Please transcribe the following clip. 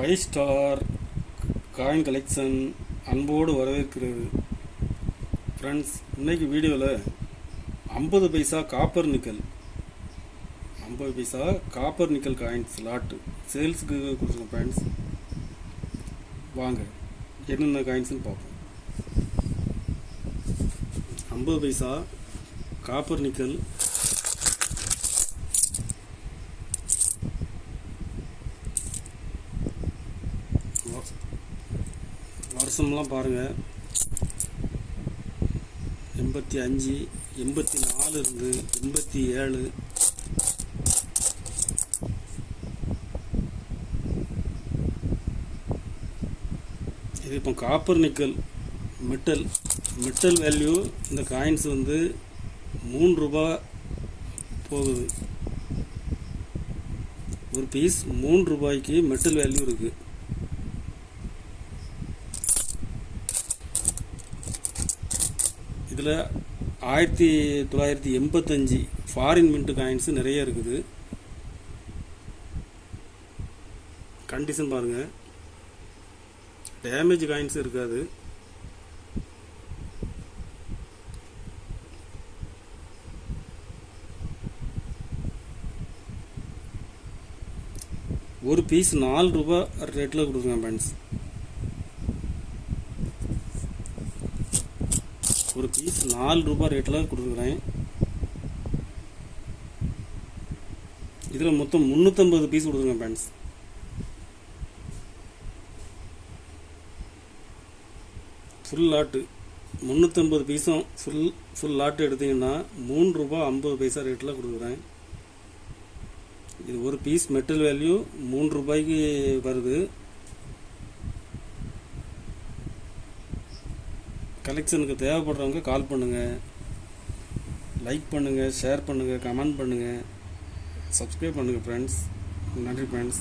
5 star coin collection அன்போடு வரவேற்கிறது. Friends, இன்னைக்கு வீடியோவில் 50 பைசா காப்பர் நிக்கல் 50 பைசா காப்பர் நிக்கல் காயின்ஸ் லாட்டு சேல்ஸுக்கு கொடுத்துருக்கோம். ஃப்ரெண்ட்ஸ், வாங்க என்னென்ன காயின்ஸ்னு பார்ப்போம். 50 பைசா காப்பர் நிக்கல் வருஷம்லாம் பாருங்கள், 85, 84 இருந்து 87. இது இப்போ காப்பர் நிக்கல் மெட்டல் வேல்யூ. இந்த காயின்ஸ் வந்து 3 ரூபா போகுது. ஒரு பீஸ் 3 ரூபாய்க்கு மெட்டல் வேல்யூ இருக்குது. இதில் 1985 ஃபாரின் மின்ட் காயின்ஸு நிறைய இருக்குது. கண்டிஷன் பாருங்கள், டேமேஜ் காயின்ஸ் இருக்காது. ஒரு பீஸ் 4 ரூபா ரேட்டில் கொடுக்குறேன் ஃப்ரெண்ட்ஸ். ஒரு பீஸ் 4 ரூபா ரேட்டில் கொடுக்குறேன். இதில் மொத்தம் 350 பீஸ் கொடுக்குறேன் ஃப்ரெண்ட்ஸ். ஃபுல் லாட்டு 350 பீஸும் ஃபுல் லாட்டு எடுத்திங்கன்னா 3 ரூபா 50 பைசா ரேட்டில் கொடுக்குறேன். இது ஒரு பீஸ் மெட்டல் வேல்யூ 3 ரூபாய்க்கு வருது. கலெக்ஷனுக்கு தேவைப்படுறவங்க கால் பண்ணுங்கள், லைக் பண்ணுங்கள், ஷேர் பண்ணுங்கள், கமெண்ட் பண்ணுங்கள், சப்ஸ்கிரைப் பண்ணுங்கள் ஃப்ரெண்ட்ஸ். நன்றி ஃப்ரெண்ட்ஸ்.